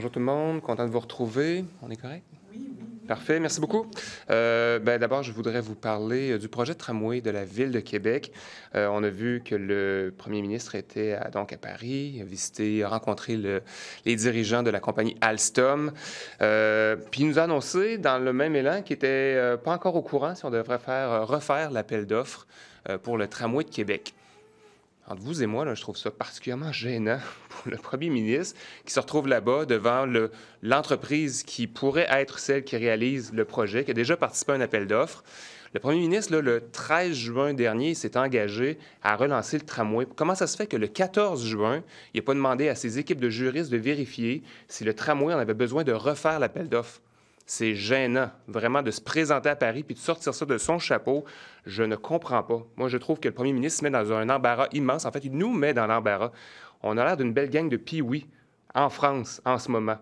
Bonjour tout le monde, content de vous retrouver. On est correct? Oui. Parfait, merci beaucoup. D'abord, je voudrais vous parler du projet de tramway de la Ville de Québec. On a vu que le premier ministre était donc à Paris, il a visité, a rencontré les dirigeants de la compagnie Alstom. Puis il nous a annoncé, dans le même élan, qu'il n'était pas encore au courant si on devrait refaire l'appel d'offres pour le tramway de Québec. Entre vous et moi, là, je trouve ça particulièrement gênant pour le premier ministre qui se retrouve là-bas devant l'entreprise qui pourrait être celle qui réalise le projet, qui a déjà participé à un appel d'offres. Le premier ministre, là, le 13 juin dernier, s'est engagé à relancer le tramway. Comment ça se fait que le 14 juin, il n'a pas demandé à ses équipes de juristes de vérifier si le tramway en avait besoin de refaire l'appel d'offres? C'est gênant, vraiment, de se présenter à Paris puis de sortir ça de son chapeau. Je ne comprends pas. Moi, je trouve que le premier ministre se met dans un embarras immense. En fait, il nous met dans l'embarras. On a l'air d'une belle gang de pee-wee en France en ce moment.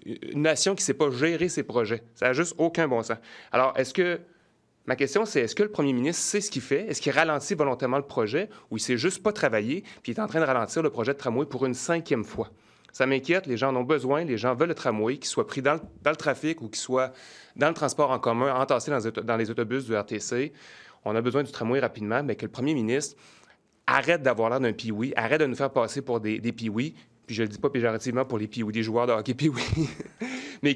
Une nation qui ne sait pas gérer ses projets. Ça n'a juste aucun bon sens. Alors, ma question, c'est est-ce que le premier ministre sait ce qu'il fait? Est-ce qu'il ralentit volontairement le projet ou il ne sait juste pas travailler puis il est en train de ralentir le projet de tramway pour une 5e fois? Ça m'inquiète, les gens en ont besoin, les gens veulent le tramway, qu'il soit pris dans le trafic ou qu'il soit dans le transport en commun, entassé dans les autobus du RTC. On a besoin du tramway rapidement, mais que le premier ministre arrête d'avoir l'air d'un pee-wee, arrête de nous faire passer pour des pee-wee, puis je le dis pas péjorativement pour les pee-wee, des joueurs de hockey pee-wee, mais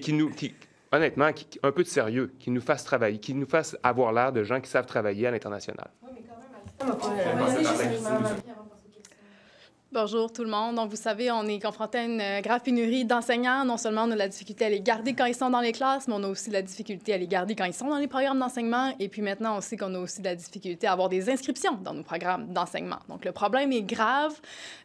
honnêtement, un peu de sérieux, qui nous fasse travailler, qui nous fasse avoir l'air de gens qui savent travailler à l'international. Oui, mais quand même, Bonjour tout le monde. Donc, vous savez, on est confronté à une grave pénurie d'enseignants. Non seulement on a la difficulté à les garder quand ils sont dans les classes, mais on a aussi la difficulté à les garder quand ils sont dans les programmes d'enseignement. Et puis maintenant, on sait qu'on a aussi de la difficulté à avoir des inscriptions dans nos programmes d'enseignement. Donc, le problème est grave.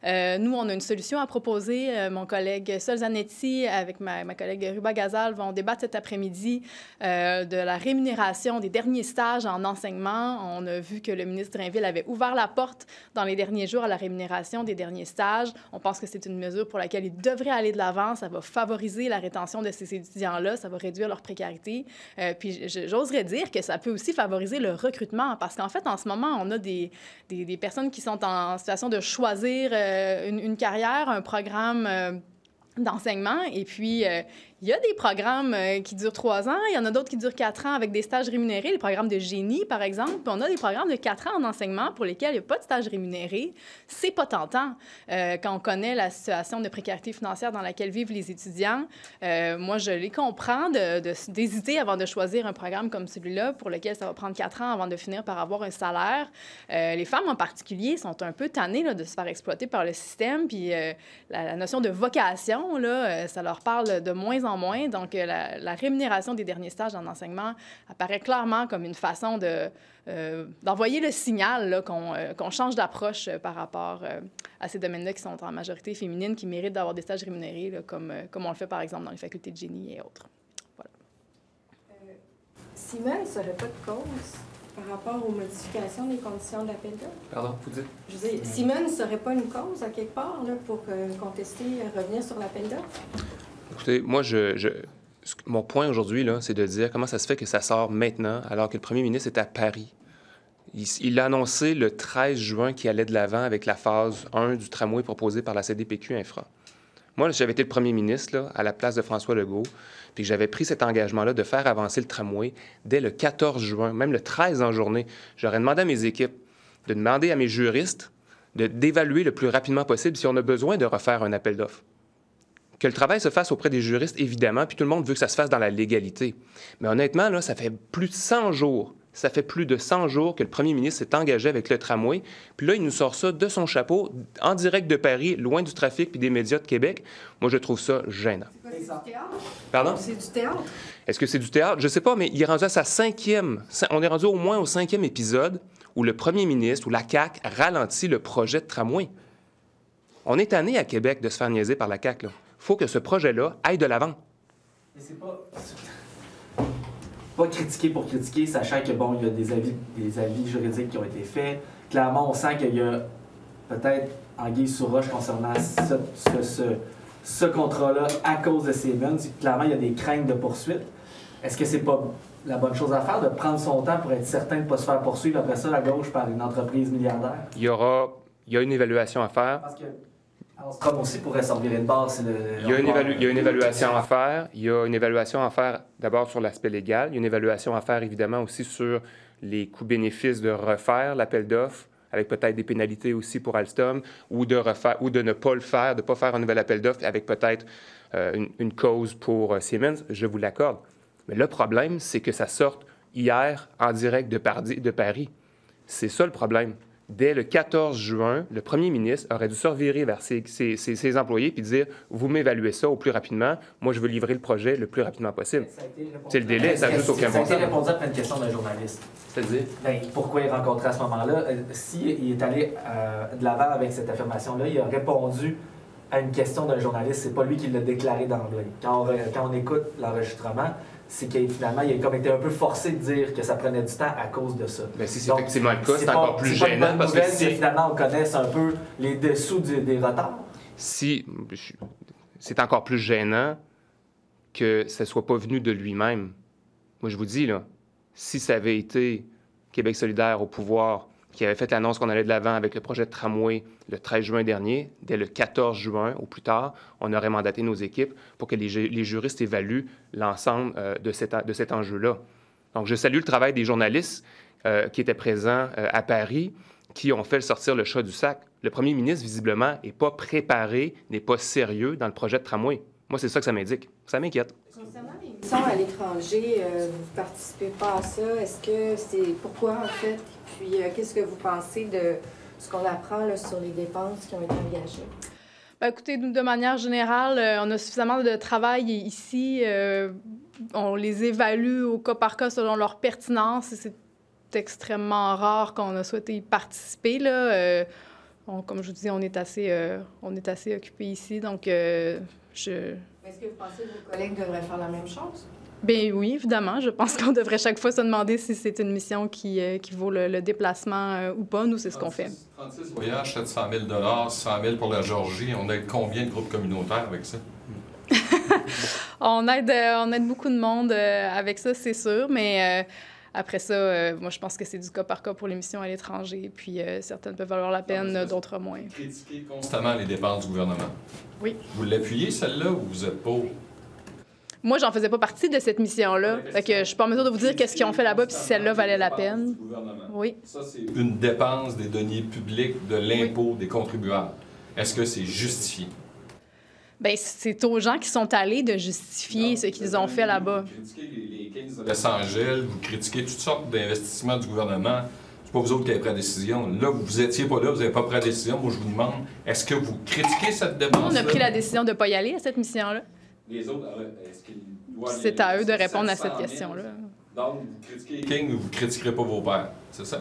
Nous, on a une solution à proposer. Mon collègue Sol Zanetti, avec ma collègue Ruba Gazal, vont débattre cet après-midi de la rémunération des derniers stages en enseignement. On a vu que le ministre Drainville avait ouvert la porte dans les derniers jours à la rémunération des derniers stages. On pense que c'est une mesure pour laquelle il devrait aller de l'avant. Ça va favoriser la rétention de ces étudiants-là. Ça va réduire leur précarité. Puis j'oserais dire que ça peut aussi favoriser le recrutement parce qu'en fait, en ce moment, on a des personnes qui sont en situation de choisir une carrière, un programme d'enseignement. Et puis, il y a des programmes qui durent 3 ans. Il y en a d'autres qui durent 4 ans avec des stages rémunérés. Les programmes de génie, par exemple. Puis on a des programmes de 4 ans en enseignement pour lesquels il n'y a pas de stage rémunéré. C'est pas tentant quand on connaît la situation de précarité financière dans laquelle vivent les étudiants. Moi, je les comprends d'hésiter avant de choisir un programme comme celui-là pour lequel ça va prendre 4 ans avant de finir par avoir un salaire. Les femmes en particulier sont un peu tannées là, de se faire exploiter par le système. Puis la notion de vocation, là, ça leur parle de moins en moins. Donc, la rémunération des derniers stages en enseignement apparaît clairement comme une façon d'envoyer le signal qu'on change d'approche par rapport à ces domaines-là qui sont en majorité féminines, qui méritent d'avoir des stages rémunérés, là, comme on le fait, par exemple, dans les facultés de génie et autres. Voilà. Simone, ça n'aurait pas de cause par rapport aux modifications des conditions de l'appel d'offres? Pardon, vous dites? Je veux dire, Simone ne serait pas une cause, à quelque part, là, pour contester, revenir sur l'appel d'offres? Écoutez, moi, mon point aujourd'hui, là, c'est de dire comment ça se fait que ça sort maintenant, alors que le premier ministre est à Paris. Il a annoncé le 13 juin qu'il allait de l'avant avec la phase 1 du tramway proposée par la CDPQ Infra. Moi, j'avais été le premier ministre là, à la place de François Legault, puis j'avais pris cet engagement-là de faire avancer le tramway dès le 14 juin, même le 13 en journée. J'aurais demandé à mes équipes de demander à mes juristes d'évaluer le plus rapidement possible si on a besoin de refaire un appel d'offres. Que le travail se fasse auprès des juristes, évidemment, puis tout le monde veut que ça se fasse dans la légalité. Mais honnêtement, là, ça fait plus de 100 jours. Ça fait plus de 100 jours que le premier ministre s'est engagé avec le tramway. Puis là, il nous sort ça de son chapeau, en direct de Paris, loin du trafic puis des médias de Québec. Moi, je trouve ça gênant. C'est quoi, c'est du théâtre? Pardon? C'est du théâtre? Est-ce que c'est du théâtre? Je sais pas, mais il est rendu à sa 5e. On est rendu au moins au 5e épisode où le premier ministre ou la CAQ ralentit le projet de tramway. On est tanné à Québec de se faire niaiser par la CAQ, là. Il faut que ce projet-là aille de l'avant. Mais c'est pas critiquer pour critiquer, sachant que, bon, il y a des avis juridiques qui ont été faits. Clairement, on sent qu'il y a peut-être anguille sous roche concernant ce contrat-là à cause de Siemens. Clairement, il y a des craintes de poursuite. Est-ce que c'est pas la bonne chose à faire de prendre son temps pour être certain de ne pas se faire poursuivre après ça à gauche par une entreprise milliardaire? Il y a une évaluation à faire. Parce que Comme aussi pourrait servir de base. Il y a une évaluation à faire. Il y a une évaluation à faire d'abord sur l'aspect légal. Il y a une évaluation à faire évidemment aussi sur les coûts-bénéfices de refaire l'appel d'offres, avec peut-être des pénalités aussi pour Alstom, ou de ne pas le faire, de ne pas faire un nouvel appel d'offres avec peut-être une cause pour Siemens. Je vous l'accorde. Mais le problème, c'est que ça sorte hier en direct de Paris. C'est ça le problème. Dès le 14 juin, le premier ministre aurait dû se revirer vers ses employés et dire « Vous m'évaluez ça au plus rapidement. Moi, je veux livrer le projet le plus rapidement possible. » C'est le délai, ça n'a juste aucun bon sens. Ça a été répondu après une question d'un journaliste. C'est-à-dire? Bien, pourquoi il rencontrait à ce moment-là? S'il est allé de l'avant avec cette affirmation-là, il a répondu à une question d'un journaliste. C'est pas lui qui l'a déclaré d'emblée. Quand on écoute l'enregistrement, c'est qu'il finalement, il a comme été un peu forcé de dire que ça prenait du temps à cause de ça. Bien, si c'est effectivement le cas, c'est encore plus gênant. Parce que finalement, on connaisse un peu les dessous des retards. C'est encore plus gênant que ça ne soit pas venu de lui-même. Moi, je vous dis, là, si ça avait été Québec solidaire au pouvoir qui avait fait l'annonce qu'on allait de l'avant avec le projet de tramway le 13 juin dernier, dès le 14 juin au plus tard, on aurait mandaté nos équipes pour que les juristes évaluent l'ensemble de cet enjeu-là. Donc, je salue le travail des journalistes qui étaient présents à Paris, qui ont fait sortir le chat du sac. Le premier ministre, visiblement, n'est pas préparé, n'est pas sérieux dans le projet de tramway. Moi, c'est ça que ça m'indique. Ça m'inquiète. Concernant les missions à l'étranger, vous ne participez pas à ça. Est-ce que c'est pourquoi, en fait? Puis, qu'est-ce que vous pensez de ce qu'on apprend là, sur les dépenses qui ont été engagées? Bien, écoutez, de manière générale, on a suffisamment de travail ici. On les évalue au cas par cas selon leur pertinence. C'est extrêmement rare qu'on a souhaité y participer, là. Comme je vous dis, on est assez occupés ici, donc Est-ce que vous pensez que vos collègues devraient faire la même chose? Bien oui, évidemment. Je pense qu'on devrait chaque fois se demander si c'est une mission qui vaut le déplacement ou pas. Nous, c'est ce qu'on fait. 36 voyages, 700 000 100 000 pour la Géorgie. On aide combien de groupes communautaires avec ça? on aide beaucoup de monde avec ça, c'est sûr, mais après ça, moi, je pense que c'est du cas par cas pour les missions à l'étranger, puis certaines peuvent valoir la peine, d'autres moins. Vous critiquez constamment les dépenses du gouvernement. Oui. Vous l'appuyez, celle-là, ou vous êtes pour? Moi, j'en faisais pas partie de cette mission-là. Fait que je suis pas en mesure de vous dire qu'est-ce qu'ils ont fait là-bas puis si celle-là valait la peine. Oui. Ça, c'est une dépense des deniers publics, de l'impôt des contribuables. Est-ce que c'est justifié? Bien, c'est aux gens qui sont allés de justifier ce qu'ils ont fait là-bas. Vous critiquez les 15 de Saint-Gilles, vous critiquez toutes sortes d'investissements du gouvernement. C'est pas vous autres qui avez pris la décision. Là, vous étiez pas là, vous n'avez pas pris la décision. Moi, je vous demande, est-ce que vous critiquez cette dépense-là? On a pris la décision de ne pas y aller à cette mission-là. Les autres, est-ce qu'ils doivent... C'est à eux de répondre à cette question-là. Donc, vous critiquez King, mais vous ne critiquerez pas vos pairs, c'est ça?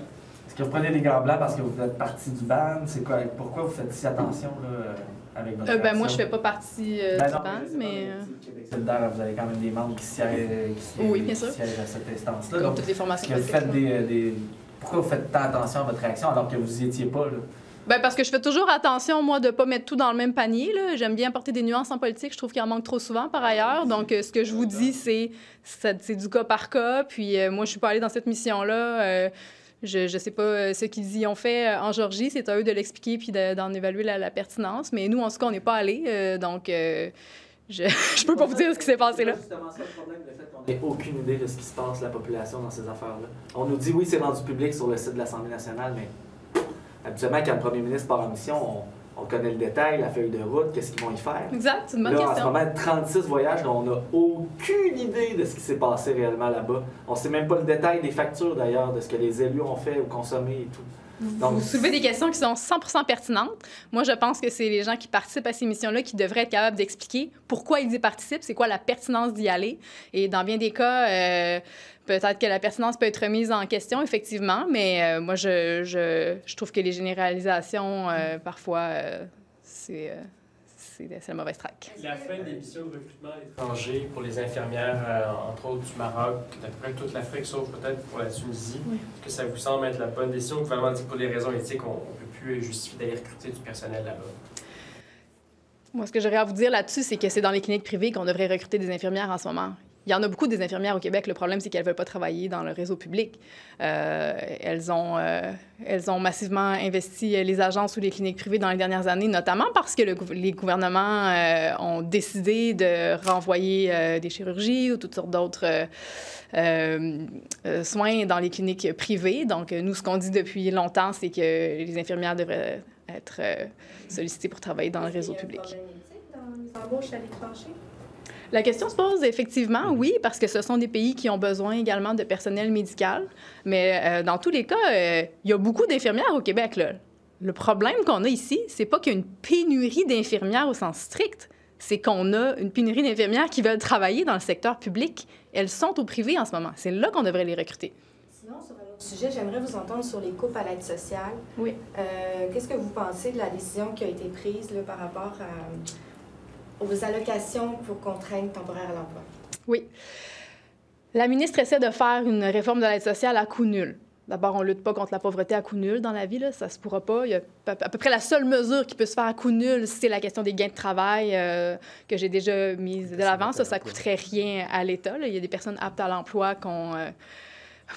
Est-ce que vous prenez des gants blancs parce que vous êtes partie du ban? C'est quoi? Pourquoi vous faites si attention là, avec votre ben moi, je fais pas partie du ban, mais... Québec solidaire, vous avez quand même des membres qui siègent oui, bien sûr. à cette instance-là. Comme toutes les formations Pourquoi vous faites tant attention à votre réaction alors que vous n'y étiez pas, là? Bien, parce que je fais toujours attention, moi, de ne pas mettre tout dans le même panier, là. J'aime bien apporter des nuances en politique. Je trouve qu'il en manque trop souvent, par ailleurs. Donc, ce que je vous dis, c'est du cas par cas. Puis, moi, je suis pas allée dans cette mission-là. Je sais pas ce qu'ils y ont fait en Géorgie. C'est à eux de l'expliquer puis d'en évaluer la pertinence. Mais nous, en tout cas, on n'est pas allés. Donc, je peux pas vous dire ce qui s'est passé là. C'est justement ça le problème, le fait qu'on n'ait aucune idée de ce qui se passe, la population, dans ces affaires-là. On nous dit, oui, c'est rendu public sur le site de l'Assemblée nationale, mais... Habituellement, quand le premier ministre part en mission, on connaît le détail, la feuille de route, qu'est-ce qu'ils vont y faire. Exact, c'est une bonne question. question. En ce moment, 36 voyages, on n'a aucune idée de ce qui s'est passé réellement là-bas. On ne sait même pas le détail des factures, d'ailleurs, de ce que les élus ont fait ou consommé et tout. Donc, vous soulevez des questions qui sont 100% pertinentes. Moi, je pense que c'est les gens qui participent à ces missions-là qui devraient être capables d'expliquer pourquoi ils y participent, c'est quoi la pertinence d'y aller. Et dans bien des cas, peut-être que la pertinence peut être remise en question, effectivement, mais moi, je trouve que les généralisations, parfois, c'est la mauvaise traque. La fin des missions de recrutement à l'étranger pour les infirmières, entre autres du Maroc, d'à peu près toute l'Afrique, sauf peut-être pour la Tunisie, est-ce que ça vous semble être la bonne décision? Le gouvernement dit que pour des raisons éthiques, on ne peut plus justifier d'aller recruter du personnel là-bas. Moi, ce que j'aurais à vous dire là-dessus, c'est que c'est dans les cliniques privées qu'on devrait recruter des infirmières en ce moment. Il y en a beaucoup des infirmières au Québec. Le problème, c'est qu'elles ne veulent pas travailler dans le réseau public. Elles ont massivement investi les agences ou les cliniques privées dans les dernières années, notamment parce que les gouvernements ont décidé de renvoyer des chirurgies ou toutes sortes d'autres soins dans les cliniques privées. Donc, nous, ce qu'on dit depuis longtemps, c'est que les infirmières devraient être sollicitées pour travailler dans le réseau public. Est-ce qu'il y a un problème éthique dans les embauches à l'étranger? La question se pose effectivement, oui, parce que ce sont des pays qui ont besoin également de personnel médical. Mais dans tous les cas, il y a beaucoup d'infirmières au Québec, là. Le problème qu'on a ici, c'est pas qu'il y a une pénurie d'infirmières au sens strict, c'est qu'on a une pénurie d'infirmières qui veulent travailler dans le secteur public. Elles sont au privé en ce moment. C'est là qu'on devrait les recruter. Sinon, sur un autre sujet, j'aimerais vous entendre sur les coupes à l'aide sociale. Oui. Qu'est-ce que vous pensez de la décision qui a été prise là, par rapport aux allocations pour contraintes temporaires à l'emploi? Oui. La ministre essaie de faire une réforme de l'aide sociale à coût nul. D'abord, on ne lutte pas contre la pauvreté à coût nul dans la vie, là. Ça ne se pourra pas. Il y a à peu près la seule mesure qui peut se faire à coût nul, c'est la question des gains de travail que j'ai déjà mise de l'avant. Ça ne coûterait rien à l'État. Il y a des personnes aptes à l'emploi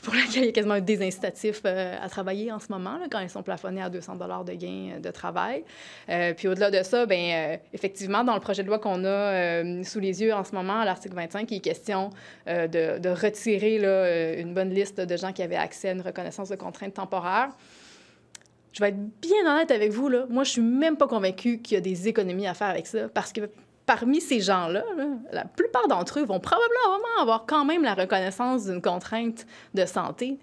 pour lesquelles il y a quasiment un désincitatif à travailler en ce moment, là, quand ils sont plafonnés à 200 $ de gains de travail. Puis au-delà de ça, effectivement, dans le projet de loi qu'on a sous les yeux en ce moment, à l'article 25, il est question de retirer là, une bonne liste de gens qui avaient accès à une reconnaissance de contrainte temporaire. Je vais être bien honnête avec vous, là. Moi, je suis même pas convaincue qu'il y a des économies à faire avec ça, parce que parmi ces gens-là, là, la plupart d'entre eux vont probablement avoir quand même la reconnaissance d'une contrainte de santé,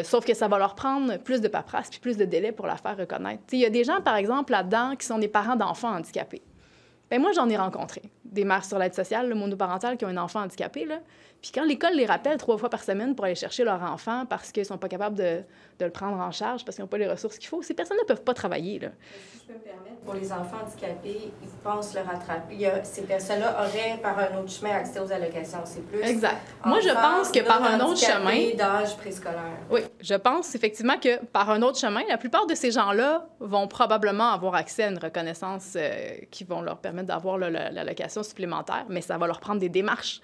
sauf que ça va leur prendre plus de paperasse puis plus de délai pour la faire reconnaître. Il y a des gens, par exemple, là-dedans, qui sont des parents d'enfants handicapés. Bien, moi, j'en ai rencontré des mères sur l'aide sociale, le monoparental, qui ont un enfant handicapé, là. Puis quand l'école les rappelle 3 fois par semaine pour aller chercher leur enfant parce qu'ils ne sont pas capables de le prendre en charge, parce qu'ils n'ont pas les ressources qu'il faut, ces personnes-là ne peuvent pas travailler, là. Si je peux me permettre, pour les enfants handicapés, ils pensent le rattraper. Ces personnes-là auraient, par un autre chemin, accès aux allocations. C'est plus... Exact. Moi, je pense que par un autre chemin... d'âge préscolaire. Oui, je pense effectivement que par un autre chemin, la plupart de ces gens-là vont probablement avoir accès à une reconnaissance qui vont leur permettre d'avoir l'allocation supplémentaire, mais ça va leur prendre des démarches.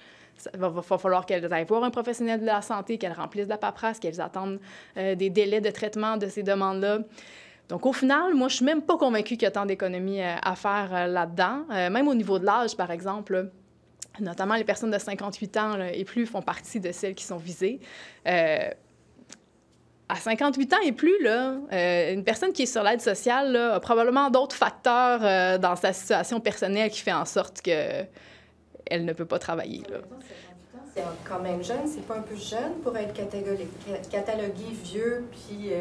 Il va falloir qu'elles aillent voir un professionnel de la santé, qu'elles remplissent de la paperasse, qu'elles attendent des délais de traitement de ces demandes-là. Donc, au final, moi, je suis même pas convaincue qu'il y a tant d'économies à faire là-dedans. Même au niveau de l'âge, par exemple, là, notamment les personnes de 58 ans là, et plus font partie de celles qui sont visées. À 58 ans et plus, là, une personne qui est sur l'aide sociale là, a probablement d'autres facteurs dans sa situation personnelle qui fait en sorte qu'elle ne peut pas travailler. Là. C'est quand même jeune, c'est pas un peu jeune pour être catalogué vieux puis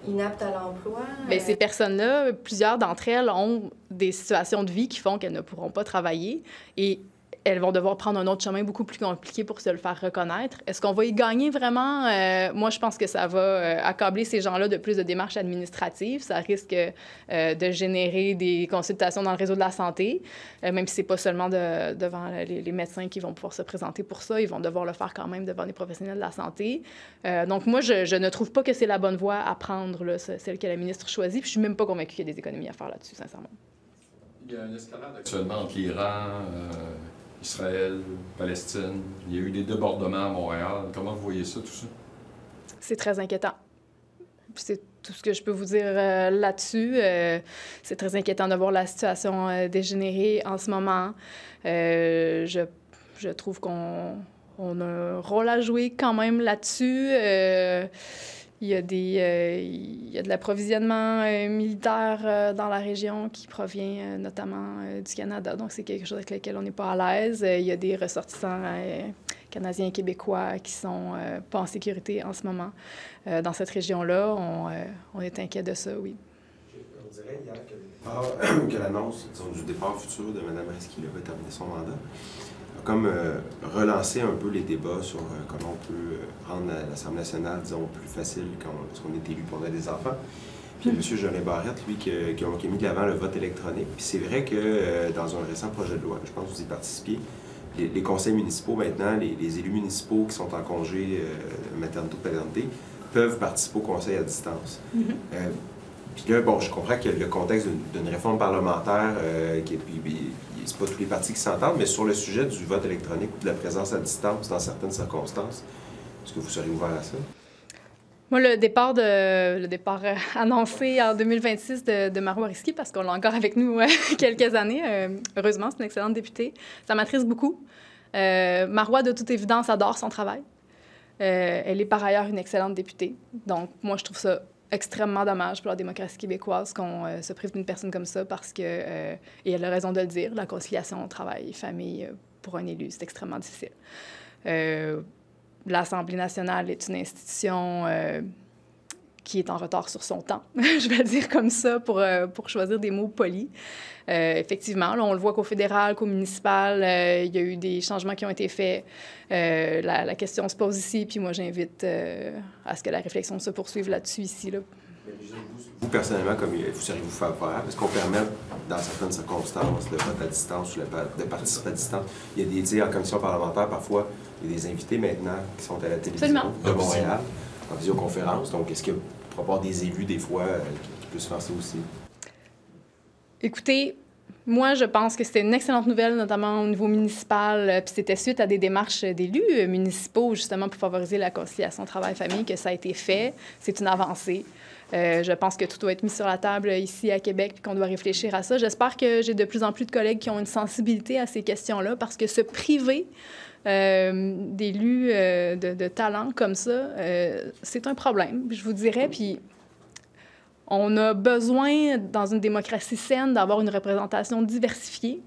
inapte à l'emploi? Bien, ces personnes-là, plusieurs d'entre elles ont des situations de vie qui font qu'elles ne pourront pas travailler et elles vont devoir prendre un autre chemin beaucoup plus compliqué pour se le faire reconnaître. Est-ce qu'on va y gagner vraiment? Moi, je pense que ça va accabler ces gens-là de plus de démarches administratives. Ça risque de générer des consultations dans le réseau de la santé, même si ce n'est pas seulement devant les médecins qui vont pouvoir se présenter pour ça. Ils vont devoir le faire quand même devant les professionnels de la santé. Donc, moi, je ne trouve pas que c'est la bonne voie à prendre, là, celle que la ministre choisit. Puis je ne suis même pas convaincue qu'il y a des économies à faire là-dessus, sincèrement. Il y a une escalade actuellement entre l'Iran, Israël, Palestine. Il y a eu des débordements à Montréal. Comment vous voyez ça, tout ça? C'est très inquiétant. C'est tout ce que je peux vous dire là-dessus. C'est très inquiétant de voir la situation dégénérer en ce moment. Je trouve qu'on a un rôle à jouer quand même là-dessus. Il y a de l'approvisionnement militaire dans la région qui provient notamment du Canada. Donc, c'est quelque chose avec lequel on n'est pas à l'aise. Il y a des ressortissants canadiens et québécois qui sont pas en sécurité en ce moment. Dans cette région-là, on est inquiet de ça, oui. On dirait hier que l'annonce du départ futur de Mme Reski va terminer son mandat. Comme relancer un peu les débats sur comment on peut rendre l'Assemblée nationale, disons, plus facile quand on est élu pour aider des enfants. Puis M. Jolin Barrette, lui, qui a mis de l'avant le vote électronique. Puis c'est vrai que dans un récent projet de loi, je pense que vous y participiez, les conseils municipaux maintenant, les élus municipaux qui sont en congé maternité ou paternité, peuvent participer au conseil à distance. Puis là, bon, je comprends que le contexte d'une réforme parlementaire, c'est pas tous les partis qui s'entendent, mais sur le sujet du vote électronique ou de la présence à distance dans certaines circonstances, est-ce que vous serez ouvert à ça? Moi, le départ annoncé en 2026 de Marois Risky, parce qu'on l'a encore avec nous quelques années, heureusement, c'est une excellente députée, ça m'attriste beaucoup. Marois, de toute évidence, adore son travail. Elle est par ailleurs une excellente députée. Donc, moi, je trouve ça extrêmement dommage pour la démocratie québécoise qu'on se prive d'une personne comme ça parce que, et elle a raison de le dire, la conciliation travail-famille pour un élu, c'est extrêmement difficile. L'Assemblée nationale est une institution qui est en retard sur son temps, je vais le dire comme ça pour choisir des mots polis. Effectivement, là, on le voit qu'au fédéral, qu'au municipal, il y a eu des changements qui ont été faits. La question se pose ici, puis moi, j'invite à ce que la réflexion se poursuive là-dessus ici. Là. Vous, personnellement, comme vous seriez-vous favorable, est-ce qu'on permet, dans certaines circonstances, le vote à distance ou de participer à distance? Il y a des dires en commission parlementaire, parfois, il y a des invités maintenant qui sont à la télévision de Montréal, en visioconférence. Donc, est-ce qu'il pourrait y avoir des élus, des fois, qui puissent faire ça aussi? Écoutez, moi, je pense que c'était une excellente nouvelle, notamment au niveau municipal, puis c'était suite à des démarches d'élus municipaux, justement, pour favoriser la conciliation travail-famille, que ça a été fait. C'est une avancée. Je pense que tout doit être mis sur la table ici à Québec puis qu'on doit réfléchir à ça. J'espère que j'ai de plus en plus de collègues qui ont une sensibilité à ces questions-là parce que se priver d'élus de talent comme ça, c'est un problème, je vous dirais. Puis on a besoin, dans une démocratie saine, d'avoir une représentation diversifiée.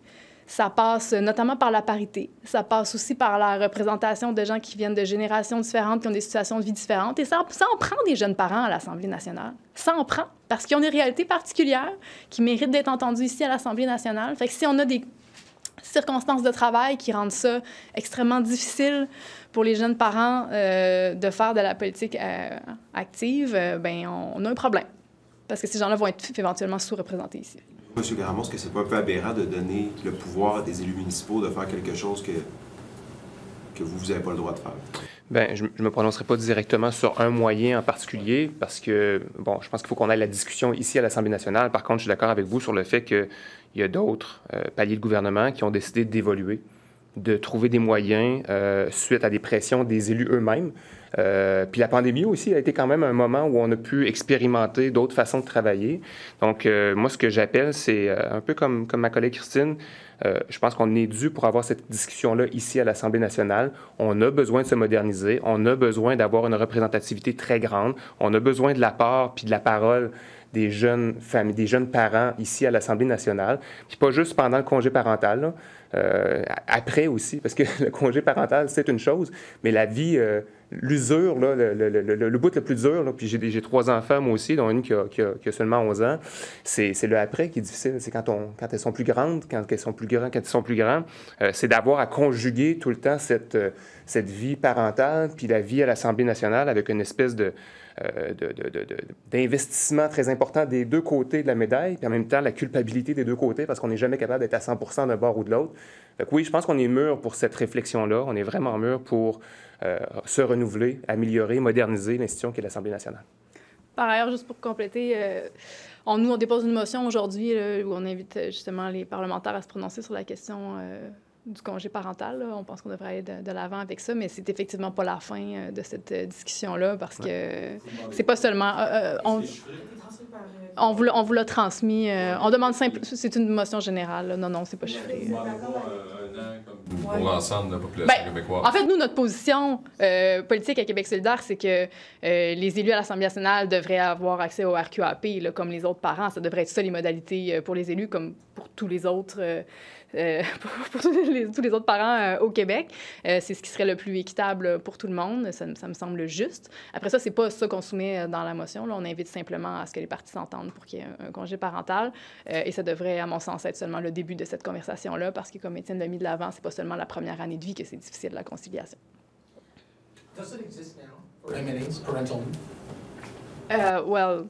Ça passe notamment par la parité. Ça passe aussi par la représentation de gens qui viennent de générations différentes, qui ont des situations de vie différentes. Et ça en prend des jeunes parents à l'Assemblée nationale. Ça en prend, parce qu'ils ont des réalités particulières qui méritent d'être entendues ici à l'Assemblée nationale. Fait que si on a des circonstances de travail qui rendent ça extrêmement difficile pour les jeunes parents de faire de la politique active, bien, on a un problème. Parce que ces gens-là vont être éventuellement sous-représentés ici. M. Garamond, est-ce que c'est pas un peu aberrant de donner le pouvoir à des élus municipaux de faire quelque chose que vous n'avez pas le droit de faire? Bien, je ne me prononcerai pas directement sur un moyen en particulier parce que, bon, je pense qu'il faut qu'on ait la discussion ici à l'Assemblée nationale. Par contre, je suis d'accord avec vous sur le fait qu'il y a d'autres paliers de gouvernement qui ont décidé d'évoluer, de trouver des moyens suite à des pressions des élus eux-mêmes. Puis la pandémie aussi a été quand même un moment où on a pu expérimenter d'autres façons de travailler. Donc, moi, ce que j'appelle, c'est un peu comme ma collègue Christine, je pense qu'on est dû pour avoir cette discussion-là ici à l'Assemblée nationale. On a besoin de se moderniser, on a besoin d'avoir une représentativité très grande, on a besoin de l'apport puis de la parole des jeunes familles, des jeunes parents ici à l'Assemblée nationale, puis pas juste pendant le congé parental, là. Après aussi, parce que le congé parental, c'est une chose, mais la vie, l'usure, là, le bout le plus dur, là, puis j'ai 3 enfants, moi aussi, dont une qui a seulement 11 ans, c'est le après qui est difficile. C'est quand elles sont plus grandes, quand ils sont plus grands, c'est d'avoir à conjuguer tout le temps cette vie parentale, puis la vie à l'Assemblée nationale avec une espèce d'investissement très important des deux côtés de la médaille, puis en même temps la culpabilité des deux côtés parce qu'on n'est jamais capable d'être à 100% d'un bord ou de l'autre. Donc oui, je pense qu'on est mûr pour cette réflexion-là. On est vraiment mûr pour se renouveler, améliorer, moderniser l'institution qui est l'Assemblée nationale. Par ailleurs, juste pour compléter, on dépose une motion aujourd'hui où on invite justement les parlementaires à se prononcer sur la question du congé parental. Là. On pense qu'on devrait aller de l'avant avec ça, mais c'est effectivement pas la fin de cette discussion-là parce que c'est pas seulement... on vous l'a transmis. On demande simple... C'est une motion générale. Là. Non, c'est pas chiffré. Pour l'ensemble de la population québécoise. En fait, nous, notre position politique à Québec solidaire, c'est que les élus à l'Assemblée nationale devraient avoir accès au RQAP, là, comme les autres parents. Ça devrait être ça, les modalités pour les élus, comme pour tous les autres... pour tous les autres parents au Québec. C'est ce qui serait le plus équitable pour tout le monde. Ça me semble juste. Après ça, c'est pas ça qu'on soumet dans la motion. Là, on invite simplement à ce que les partis s'entendent pour qu'il y ait un congé parental. Et ça devrait, à mon sens, être seulement le début de cette conversation-là, parce que, comme Étienne l'a mis de l'avant, c'est pas seulement la première année de vie que c'est difficile, la conciliation. Does it exist now for MNAs, parental leave? Well,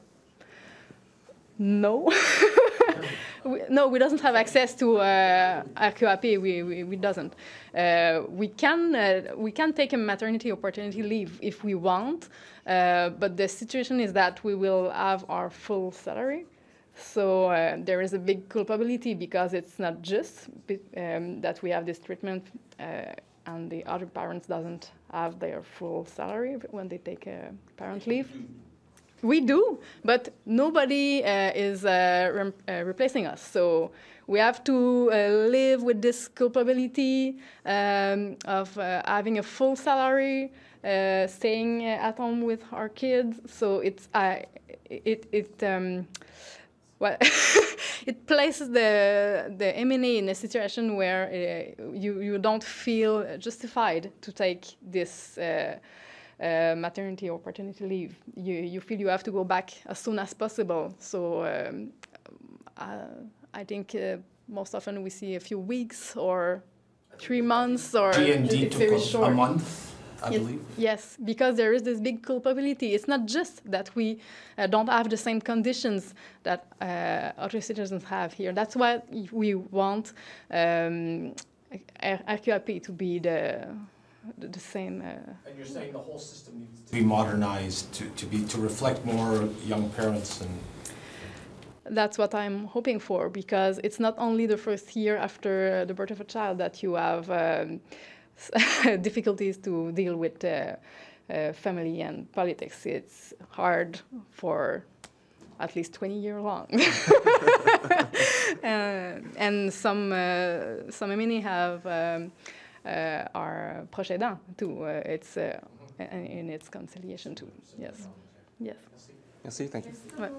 no. No, we doesn't have access to RQAP. We doesn't. We can take a maternity or paternity leave if we want, but the situation is that we will have our full salary. So there is a big culpability because it's not just that we have this treatment and the other parents doesn't have their full salary when they take parent leave. We do, but nobody is replacing us. So we have to live with this culpability of having a full salary, staying at home with our kids. So it's well, it places the MNA in a situation where you don't feel justified to take this maternity or paternity leave. You feel you have to go back as soon as possible. So I think most often we see a few weeks or 3 months, or G&G it's very took short. a month, I believe. Yes, because there is this big culpability. It's not just that we don't have the same conditions that other citizens have here. That's why we want RQAP to be the same. And you're saying the whole system needs to be modernized to reflect more young parents and. That's what I'm hoping for, because it's not only the first year after the birth of a child that you have difficulties to deal with family and politics. It's hard for at least 20 years long. And some MNE have our proche aidant too. It's in its conciliation too. Yes. Yes. Merci, thank you. Ouais.